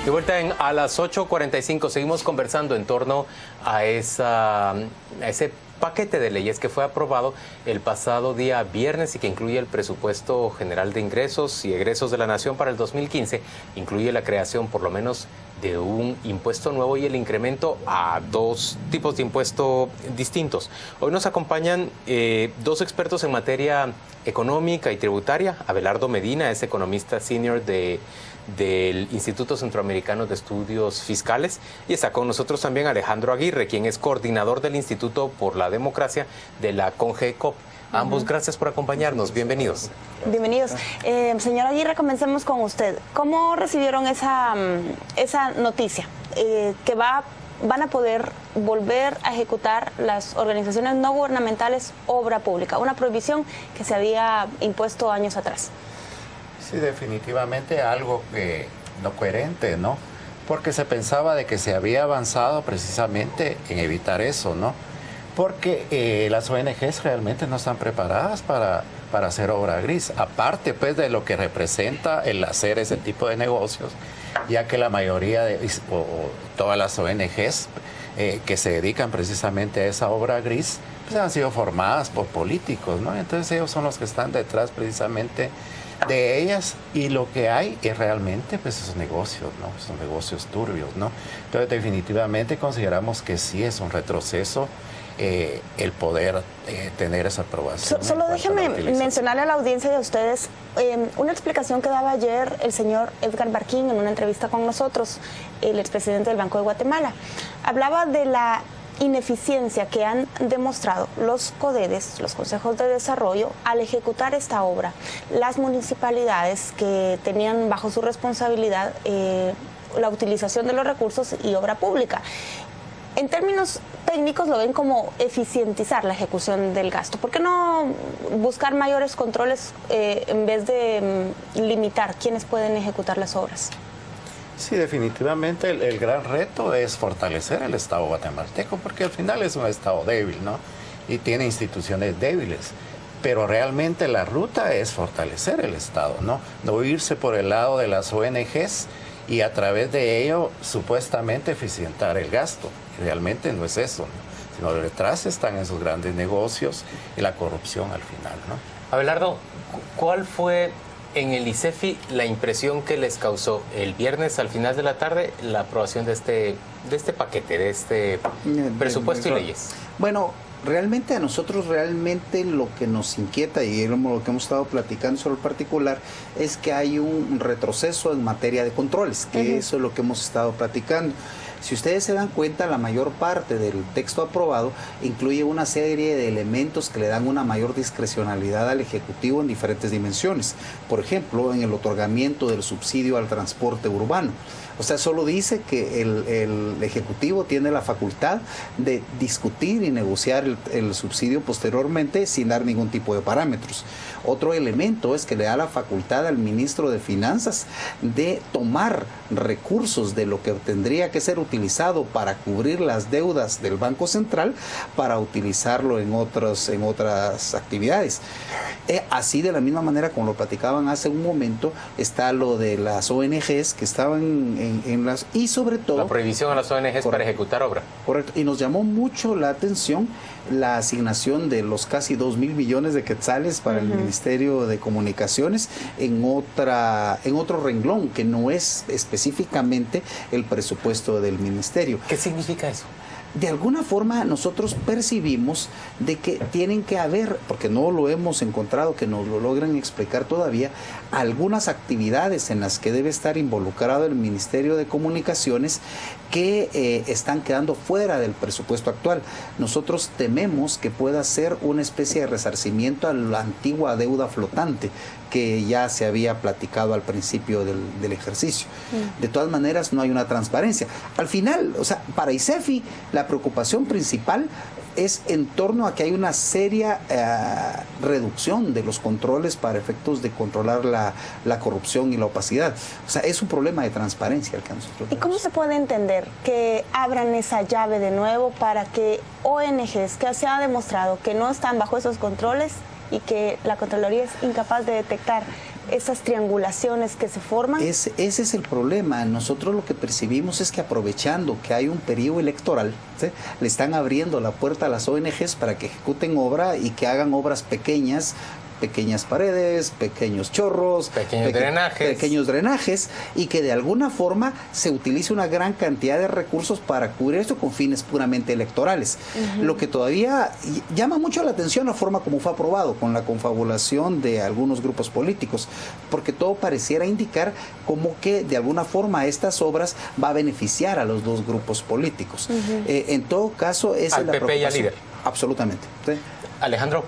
De vuelta a las 8:45 seguimos conversando en torno a ese paquete de leyes que fue aprobado el pasado día viernes y que incluye el presupuesto general de ingresos y egresos de la Nación para el 2015. Incluye la creación por lo menos de un impuesto nuevo y el incremento a dos tipos de impuesto distintos. Hoy nos acompañan dos expertos en materia económica y tributaria. Abelardo Medina es economista senior del Instituto Centroamericano de Estudios Fiscales, y está con nosotros también Alejandro Aguirre, quien es coordinador del Instituto por la Democracia de la CONGECOP. Ambos, gracias por acompañarnos. Bienvenidos. Bienvenidos. Señor Aguirre, comencemos con usted. ¿Cómo recibieron esa noticia? Que van a poder volver a ejecutar las organizaciones no gubernamentales obra pública, una prohibición que se había impuesto años atrás. Sí, definitivamente algo que no coherente, ¿no? Porque se pensaba de que se había avanzado precisamente en evitar eso, ¿no? Porque las ONGs realmente no están preparadas para hacer obra gris, aparte pues de lo que representa el hacer ese tipo de negocios, ya que la mayoría o todas las ONGs que se dedican precisamente a esa obra gris, pues han sido formadas por políticos, ¿no? Entonces ellos son los que están detrás precisamente de ellas, y lo que hay es realmente pues esos negocios, ¿no? Son negocios turbios, ¿no? Entonces definitivamente consideramos que sí es un retroceso el poder tener esa aprobación. Solo déjeme mencionarle a la audiencia y a ustedes una explicación que daba ayer el señor Edgar Barquín en una entrevista con nosotros, el expresidente del Banco de Guatemala. Hablaba de la ineficiencia que han demostrado los CODEDES, los consejos de desarrollo, al ejecutar esta obra. Las municipalidades que tenían bajo su responsabilidad la utilización de los recursos y obra pública. En términos técnicos lo ven como eficientizar la ejecución del gasto. ¿Por qué no buscar mayores controles en vez de limitar quiénes pueden ejecutar las obras? Sí, definitivamente el gran reto es fortalecer el Estado guatemalteco, porque al final es un Estado débil, ¿no? Y tiene instituciones débiles. Pero realmente la ruta es fortalecer el Estado, ¿no? No irse por el lado de las ONGs y a través de ello supuestamente eficientar el gasto. Y realmente no es eso, ¿no? Sino detrás están esos grandes negocios y la corrupción al final, ¿no? Abelardo, ¿cuál fue en el ICEFI la impresión que les causó el viernes al final de la tarde la aprobación de este paquete, de este presupuesto y leyes? Bueno, realmente a nosotros lo que nos inquieta y lo que hemos estado platicando sobre el particular es que hay un retroceso en materia de controles, que eso es lo que hemos estado platicando. Si ustedes se dan cuenta, la mayor parte del texto aprobado incluye una serie de elementos que le dan una mayor discrecionalidad al Ejecutivo en diferentes dimensiones. Por ejemplo, en el otorgamiento del subsidio al transporte urbano. O sea, solo dice que el Ejecutivo tiene la facultad de discutir y negociar el subsidio posteriormente sin dar ningún tipo de parámetros. Otro elemento es que le da la facultad al ministro de Finanzas de tomar recursos de lo que tendría que ser utilizado para cubrir las deudas del Banco Central para utilizarlo en otras actividades. Así, de la misma manera como lo platicaban hace un momento, está lo de las ONGs que estaban y sobre todo la prohibición a las ONGs para ejecutar obra. Correcto, y nos llamó mucho la atención la asignación de los casi 2,000 millones de quetzales para el Ministerio de Comunicaciones en otro renglón que no es específicamente el presupuesto del ministerio. ¿Qué significa eso? De alguna forma nosotros percibimos de que tienen que haber, porque no lo hemos encontrado que nos lo logren explicar todavía, algunas actividades en las que debe estar involucrado el Ministerio de Comunicaciones que están quedando fuera del presupuesto actual. Nosotros tememos que pueda ser una especie de resarcimiento a la antigua deuda flotante que ya se había platicado al principio del ejercicio. De todas maneras, no hay una transparencia. Al final, o sea, para ICEFI, la preocupación principal es en torno a que hay una seria reducción de los controles para efectos de controlar la corrupción y la opacidad. O sea, es un problema de transparencia el que nosotros tenemos. ¿Y cómo se puede entender que abran esa llave de nuevo para que ONGs que se ha demostrado que no están bajo esos controles y que la Contraloría es incapaz de detectar esas triangulaciones que se forman? Ese es el problema. Nosotros lo que percibimos es que aprovechando que hay un periodo electoral, ¿sí?, le están abriendo la puerta a las ONGs para que ejecuten obra y que hagan obras pequeñas paredes, pequeños chorros, pequeños drenajes, y que de alguna forma se utilice una gran cantidad de recursos para cubrir esto con fines puramente electorales. Lo que todavía llama mucho la atención la forma como fue aprobado, con la confabulación de algunos grupos políticos, porque todo pareciera indicar como que de alguna forma estas obras va a beneficiar a los dos grupos políticos. En todo caso, esa es la PP y al líder. Absolutamente. ¿Sí? Alejandro,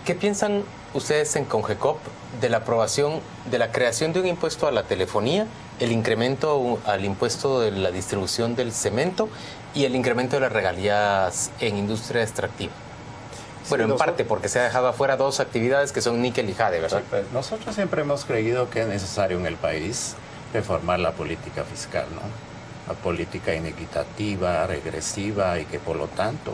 ¿qué piensan ustedes en Congecop de la aprobación de la creación de un impuesto a la telefonía, el incremento al impuesto de la distribución del cemento y el incremento de las regalías en industria extractiva? Bueno, en parte porque se ha dejado afuera dos actividades que son níquel y jade, ¿verdad? Sí, pues nosotros siempre hemos creído que es necesario en el país reformar la política fiscal, ¿no? La política inequitativa, regresiva, y que por lo tanto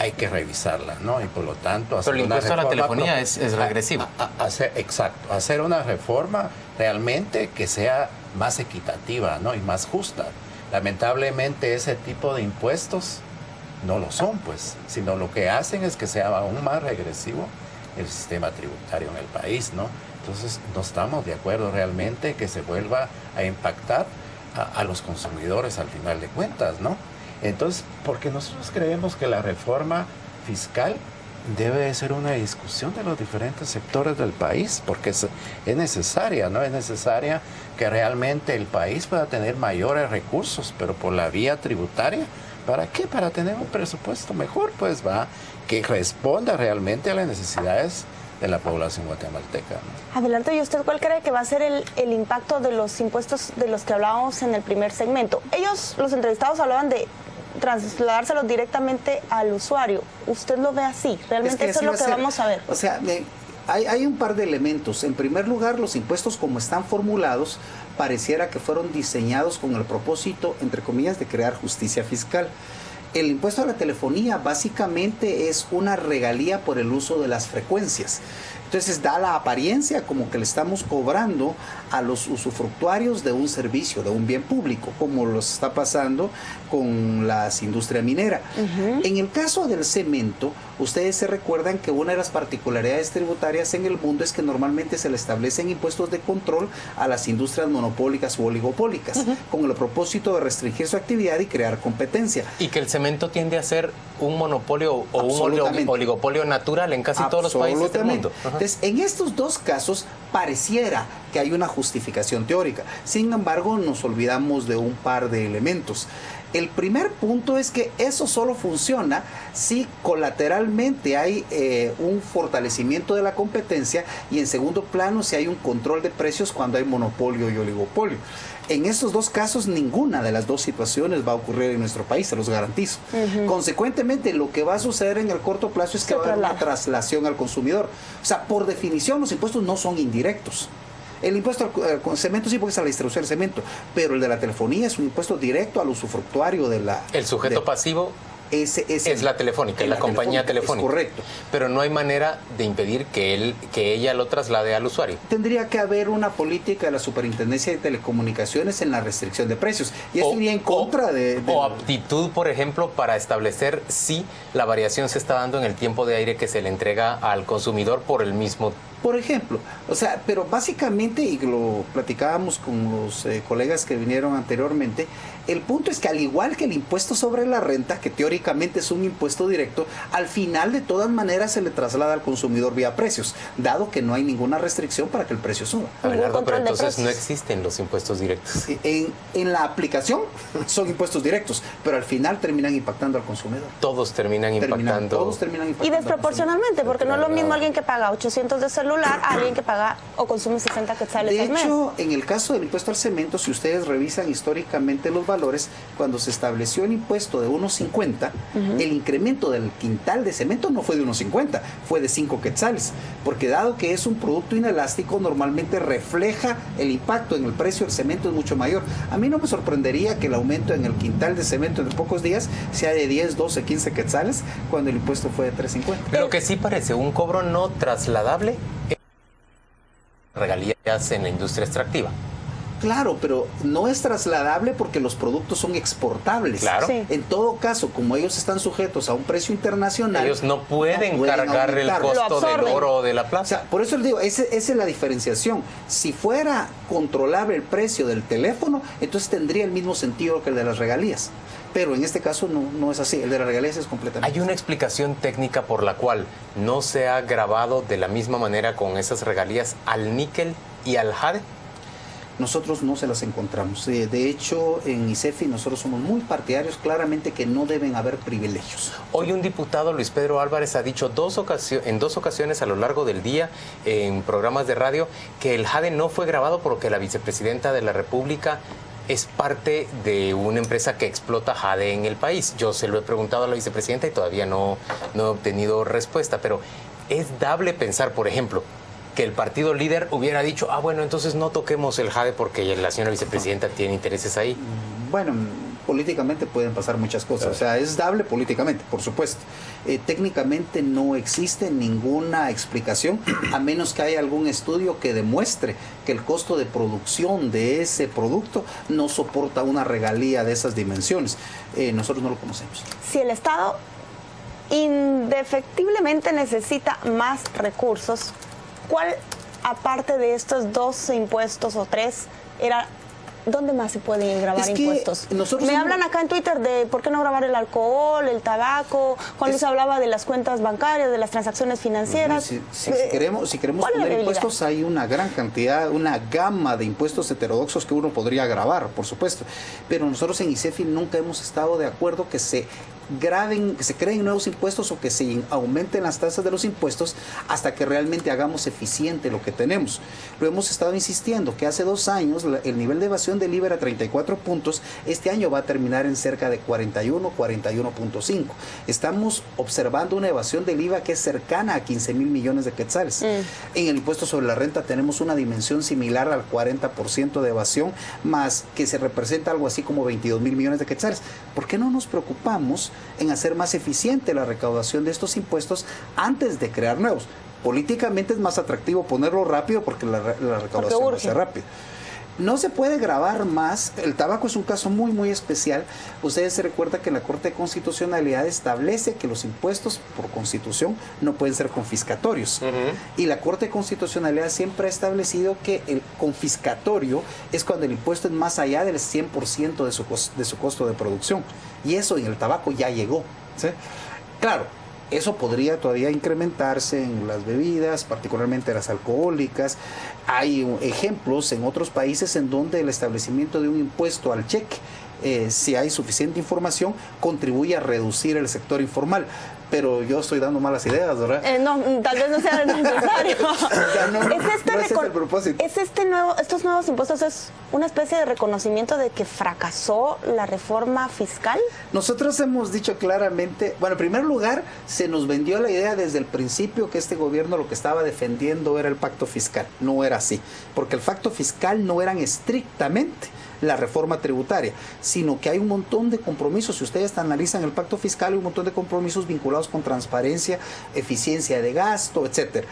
hay que revisarla, ¿no? Y por lo tanto hacer. Pero el impuesto a la telefonía es regresivo. Exacto, hacer una reforma realmente que sea más equitativa, ¿no? Y más justa. Lamentablemente ese tipo de impuestos no lo son, pues, sino lo que hacen es que sea aún más regresivo el sistema tributario en el país, ¿no? Entonces no estamos de acuerdo realmente que se vuelva a impactar a los consumidores al final de cuentas, ¿no? Entonces, porque nosotros creemos que la reforma fiscal debe de ser una discusión de los diferentes sectores del país, porque es necesaria, ¿no? Es necesaria que realmente el país pueda tener mayores recursos, pero por la vía tributaria. ¿Para qué? Para tener un presupuesto mejor, pues, que responda realmente a las necesidades de la población guatemalteca, ¿no? Adelanto, ¿y usted cuál cree que va a ser el impacto de los impuestos de los que hablábamos en el primer segmento? Ellos, los entrevistados, hablaban de trasladárselos directamente al usuario. ¿Usted lo ve así? ¿Realmente eso es lo que vamos a ver? O sea, hay un par de elementos. En primer lugar, los impuestos como están formulados, pareciera que fueron diseñados con el propósito, entre comillas, de crear justicia fiscal. El impuesto a la telefonía básicamente es una regalía por el uso de las frecuencias. Entonces da la apariencia como que le estamos cobrando a los usufructuarios de un servicio, de un bien público, como lo está pasando con la industria minera. En el caso del cemento, ustedes se recuerdan que una de las particularidades tributarias en el mundo es que normalmente se le establecen impuestos de control a las industrias monopólicas o oligopólicas, con el propósito de restringir su actividad y crear competencia. Y que el cemento tiende a ser un monopolio o un oligopolio natural en casi todos los países del mundo. Entonces, en estos dos casos pareciera que hay una justificación teórica. Sin embargo, nos olvidamos de un par de elementos. El primer punto es que eso solo funciona si colateralmente hay un fortalecimiento de la competencia, y en segundo plano si hay un control de precios cuando hay monopolio y oligopolio. En estos dos casos, ninguna de las dos situaciones va a ocurrir en nuestro país, se los garantizo. Consecuentemente, lo que va a suceder en el corto plazo es que va a haber una traslación al consumidor. O sea, por definición, los impuestos no son indirectos. El impuesto al cemento sí, porque es a la distribución del cemento, pero el de la telefonía es un impuesto directo al usufructuario de la... El sujeto pasivo es la telefónica, la compañía telefónica. Es correcto. Pero no hay manera de impedir que ella lo traslade al usuario. Tendría que haber una política de la Superintendencia de Telecomunicaciones en la restricción de precios. Y eso iría en contra o aptitud, por ejemplo, para establecer si la variación se está dando en el tiempo de aire que se le entrega al consumidor por el mismo. Por ejemplo, o sea, pero básicamente, y lo platicábamos con los colegas que vinieron anteriormente, el punto es que al igual que el impuesto sobre la renta, que teóricamente es un impuesto directo, al final de todas maneras se le traslada al consumidor vía precios, dado que no hay ninguna restricción para que el precio suba. Abelardo, pero entonces no existen los impuestos directos. En la aplicación son impuestos directos, pero al final terminan impactando al consumidor. Todos terminan impactando. Y desproporcionalmente, porque no es lo mismo alguien que paga 800 de celular a alguien que paga o consume 60 quetzales al mes. De hecho, en el caso del impuesto al cemento, si ustedes revisan históricamente los valores, cuando se estableció el impuesto de 1.50, el incremento del quintal de cemento no fue de 1.50, fue de 5 quetzales, porque dado que es un producto inelástico, normalmente refleja el impacto en el precio del cemento es mucho mayor. A mí no me sorprendería que el aumento en el quintal de cemento en pocos días sea de 10, 12, 15 quetzales, cuando el impuesto fue de 3.50. Pero que sí parece un cobro no trasladable regalías en la industria extractiva. Claro, pero no es trasladable porque los productos son exportables. Claro. Sí. En todo caso, como ellos están sujetos a un precio internacional, Ellos no pueden cargar el aumentarlo. costo del oro o de la O plata. sea, por eso les digo, esa es la diferenciación. Si fuera controlable el precio del teléfono, entonces tendría el mismo sentido que el de las regalías. Pero en este caso no es así. El de las regalías es completamente. ¿Hay una explicación técnica por la cual no se ha grabado de la misma manera con esas regalías al níquel y al jade? Nosotros no se las encontramos. De hecho, en ICEFI nosotros somos muy partidarios claramente que no deben haber privilegios. Hoy un diputado, Luis Pedro Álvarez, ha dicho en dos ocasiones a lo largo del día en programas de radio que el jade no fue grabado porque la vicepresidenta de la República es parte de una empresa que explota jade en el país. Yo se lo he preguntado a la vicepresidenta y todavía no he obtenido respuesta, pero es dable pensar, por ejemplo, que el partido líder hubiera dicho, bueno, entonces no toquemos el jade porque la señora vicepresidenta tiene intereses ahí. Bueno, políticamente pueden pasar muchas cosas. O sea, es dable políticamente, por supuesto. Técnicamente no existe ninguna explicación, a menos que haya algún estudio que demuestre que el costo de producción de ese producto no soporta una regalía de esas dimensiones. Nosotros no lo conocemos. Si el Estado indefectiblemente necesita más recursos, ¿cuál, aparte de estos 2 impuestos o 3, ¿dónde más se pueden grabar impuestos? Me hablan acá en Twitter de por qué no grabar el alcohol, el tabaco. Juan Luis hablaba de las cuentas bancarias, de las transacciones financieras. Si queremos poner impuestos, hay una gran cantidad, una gama de impuestos heterodoxos que uno podría grabar, por supuesto. Pero nosotros en ICEFI nunca hemos estado de acuerdo que se creen nuevos impuestos o que se aumenten las tasas de los impuestos hasta que realmente hagamos eficiente lo que tenemos. Lo hemos estado insistiendo que hace 2 años el nivel de evasión del IVA era 34 puntos, este año va a terminar en cerca de 41, 41.5. Estamos observando una evasión del IVA que es cercana a 15,000 millones de quetzales. En el impuesto sobre la renta tenemos una dimensión similar al 40% de evasión, más que se representa algo así como 22,000 millones de quetzales. ¿Por qué no nos preocupamos en hacer más eficiente la recaudación de estos impuestos antes de crear nuevos? Políticamente es más atractivo ponerlo rápido porque la recaudación va a ser rápida. No se puede grabar más. El tabaco es un caso muy, muy especial. Ustedes se recuerdan que la Corte de Constitucionalidad establece que los impuestos por constitución no pueden ser confiscatorios. Y la Corte de Constitucionalidad siempre ha establecido que el confiscatorio es cuando el impuesto es más allá del 100% de su costo de producción. Y eso en el tabaco ya llegó, ¿sí? Claro, eso podría todavía incrementarse en las bebidas, particularmente las alcohólicas. Hay ejemplos en otros países en donde el establecimiento de un impuesto al cheque, si hay suficiente información, contribuye a reducir el sector informal. Pero yo estoy dando malas ideas, ¿verdad? No, tal vez no sea necesario. Ese es el propósito. Estos nuevos impuestos es una especie de reconocimiento de que fracasó la reforma fiscal. Nosotros hemos dicho claramente, bueno, en primer lugar, se nos vendió la idea desde el principio que este gobierno lo que estaba defendiendo era el pacto fiscal. No era así, porque el pacto fiscal no eran estrictamente la reforma tributaria, sino que hay un montón de compromisos. Si ustedes analizan el pacto fiscal, hay un montón de compromisos vinculados con transparencia, eficiencia de gasto, etcétera.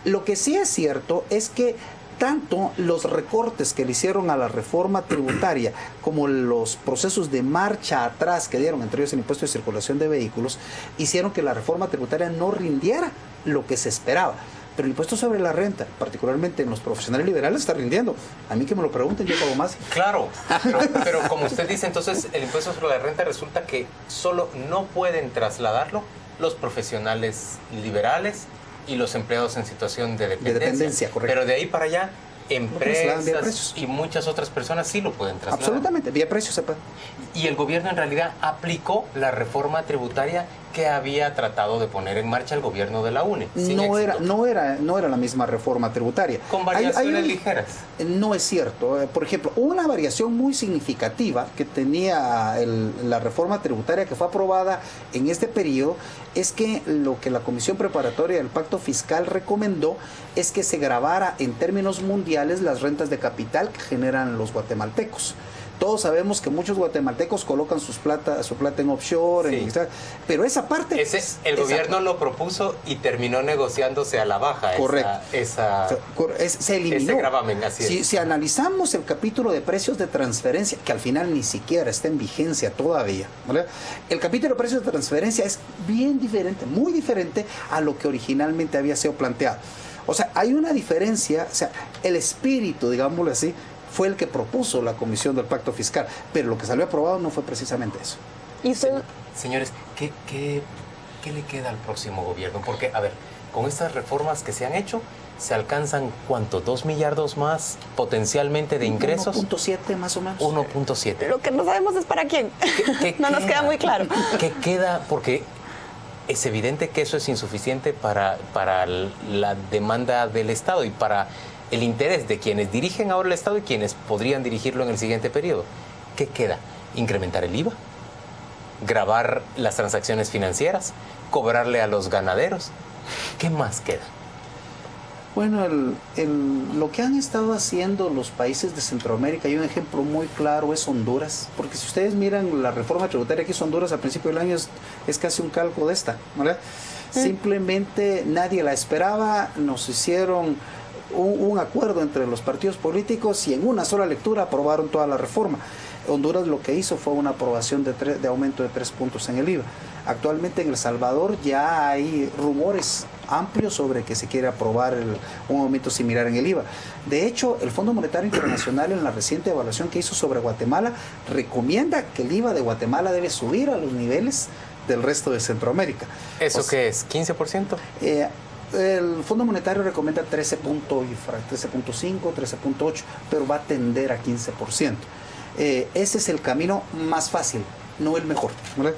Lo que sí es cierto es que tanto los recortes que le hicieron a la reforma tributaria como los procesos de marcha atrás que dieron, entre ellos el impuesto de circulación de vehículos, hicieron que la reforma tributaria no rindiera lo que se esperaba. Pero el impuesto sobre la renta, particularmente en los profesionales liberales, está rindiendo. A mí que me lo pregunten, yo pago más. Claro, pero como usted dice, entonces el impuesto sobre la renta resulta que solo no pueden trasladarlo los profesionales liberales y los empleados en situación de dependencia. Correcto. Pero de ahí para allá, empresas y muchas otras personas sí lo pueden trasladar. Absolutamente, vía precios se puede. Y el gobierno en realidad aplicó la reforma tributaria que había tratado de poner en marcha el gobierno de la UNE. No era la misma reforma tributaria. Con variaciones ligeras. No es cierto. Por ejemplo, una variación muy significativa que tenía la reforma tributaria que fue aprobada en este periodo es que lo que la Comisión Preparatoria del Pacto Fiscal recomendó es que se gravara en términos mundiales las rentas de capital que generan los guatemaltecos. Todos sabemos que muchos guatemaltecos colocan su plata en offshore, sí. Pero esa parte... El gobierno lo propuso y terminó negociándose a la baja. Correcto. Se eliminó. Ese gravamen, así es. Si analizamos el capítulo de precios de transferencia, que al final ni siquiera está en vigencia todavía, ¿verdad? El capítulo de precios de transferencia es bien diferente, muy diferente a lo que originalmente había sido planteado. O sea, hay una diferencia, o sea, el espíritu, digámoslo así, fue el que propuso la Comisión del Pacto Fiscal, pero lo que salió aprobado no fue precisamente eso. ¿Y usted? Señores, ¿qué le queda al próximo gobierno? Porque, a ver, con estas reformas que se han hecho, ¿se alcanzan cuánto? ¿2 millardos más potencialmente de ingresos? 1.7 más o menos. 1.7. Lo que no sabemos es para quién. No nos queda muy claro. ¿Qué queda? Porque es evidente que eso es insuficiente para la demanda del Estado y para el interés de quienes dirigen ahora el Estado y quienes podrían dirigirlo en el siguiente periodo. ¿Qué queda? ¿Incrementar el IVA? ¿Gravar las transacciones financieras? ¿Cobrarle a los ganaderos? ¿Qué más queda? Bueno, lo que han estado haciendo los países de Centroamérica, y un ejemplo muy claro es Honduras, porque si ustedes miran la reforma tributaria que hizo Honduras al principio del año es casi un calco de esta, ¿verdad? Simplemente nadie la esperaba, nos hicieron un acuerdo entre los partidos políticos y en una sola lectura aprobaron toda la reforma. Honduras lo que hizo fue una aprobación de aumento de 3 puntos en el IVA. Actualmente en El Salvador ya hay rumores amplios sobre que se quiere aprobar un aumento similar en el IVA. De hecho, el Fondo Monetario Internacional en la reciente evaluación que hizo sobre Guatemala recomienda que el IVA de Guatemala debe subir a los niveles del resto de Centroamérica. ¿Eso qué es? ¿15%? El Fondo Monetario recomienda 13.5, 13.8, pero va a tender a 15%. Ese es el camino más fácil, no el mejor, ¿verdad?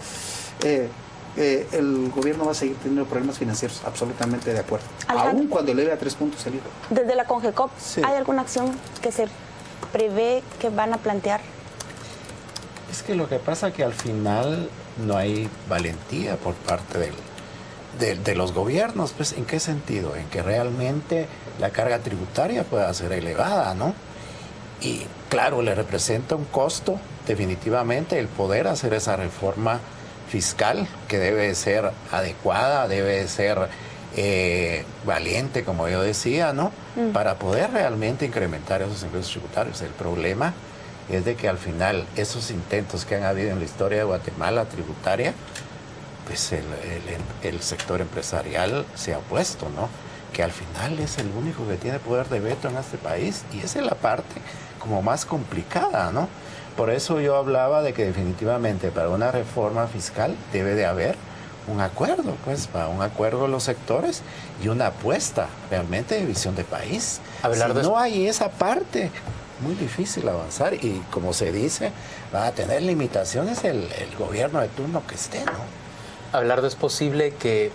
El gobierno va a seguir teniendo problemas financieros, absolutamente de acuerdo. Aún cuando eleve a 3 puntos el IVA. Desde la CONGECOP, sí. ¿Hay alguna acción que se prevé que van a plantear? Es que lo que pasa es que al final no hay valentía por parte de los gobiernos. Pues, ¿en qué sentido? En que realmente la carga tributaria pueda ser elevada, ¿no? Y claro, le representa un costo definitivamente el poder hacer esa reforma fiscal que debe ser adecuada, debe ser valiente, como yo decía, ¿no? Para poder realmente incrementar esos ingresos tributarios. El problema es de que al final esos intentos que han habido en la historia de Guatemala tributaria, pues el sector empresarial se ha opuesto, ¿no? Que al final es el único que tiene poder de veto en este país y esa es la parte como más complicada, ¿no? Por eso yo hablaba de que definitivamente para una reforma fiscal debe de haber un acuerdo, pues, para un acuerdo de los sectores y una apuesta realmente de visión de país. Si no hay esa parte, muy difícil avanzar y como se dice, va a tener limitaciones el gobierno de turno que esté, ¿no? Abelardo, ¿es posible que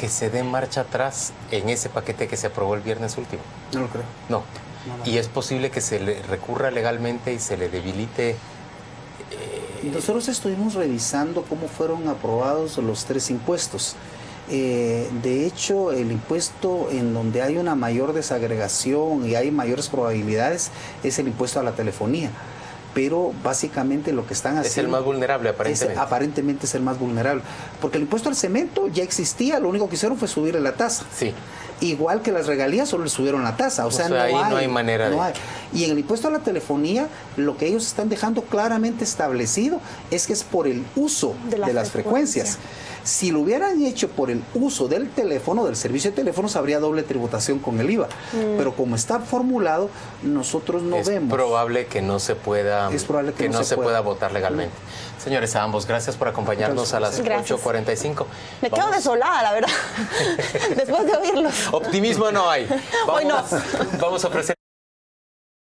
se dé marcha atrás en ese paquete que se aprobó el viernes último? No lo creo. No. ¿Y es posible que se le recurra legalmente y se le debilite? Nosotros estuvimos revisando cómo fueron aprobados los 3 impuestos. De hecho, el impuesto en donde hay una mayor desagregación y hay mayores probabilidades es el impuesto a la telefonía. Pero básicamente lo que están haciendo... Es el más vulnerable, aparentemente. Aparentemente es el más vulnerable. Porque el impuesto al cemento ya existía, lo único que hicieron fue subirle la tasa. Sí. Igual que las regalías, solo le subieron la tasa. O sea, no hay manera de... Y en el impuesto a la telefonía, lo que ellos están dejando claramente establecido es que es por el uso de las frecuencias. Si lo hubieran hecho por el uso del teléfono, del servicio de teléfonos, habría doble tributación con el IVA. Pero como está formulado, nosotros no vemos. Es probable que no se pueda, pueda votar legalmente. Señores, a ambos, gracias por acompañarnos a las 8:45. Me quedo desolada, la verdad, después de oírlos. Optimismo no hay. Vamos a ofrecer...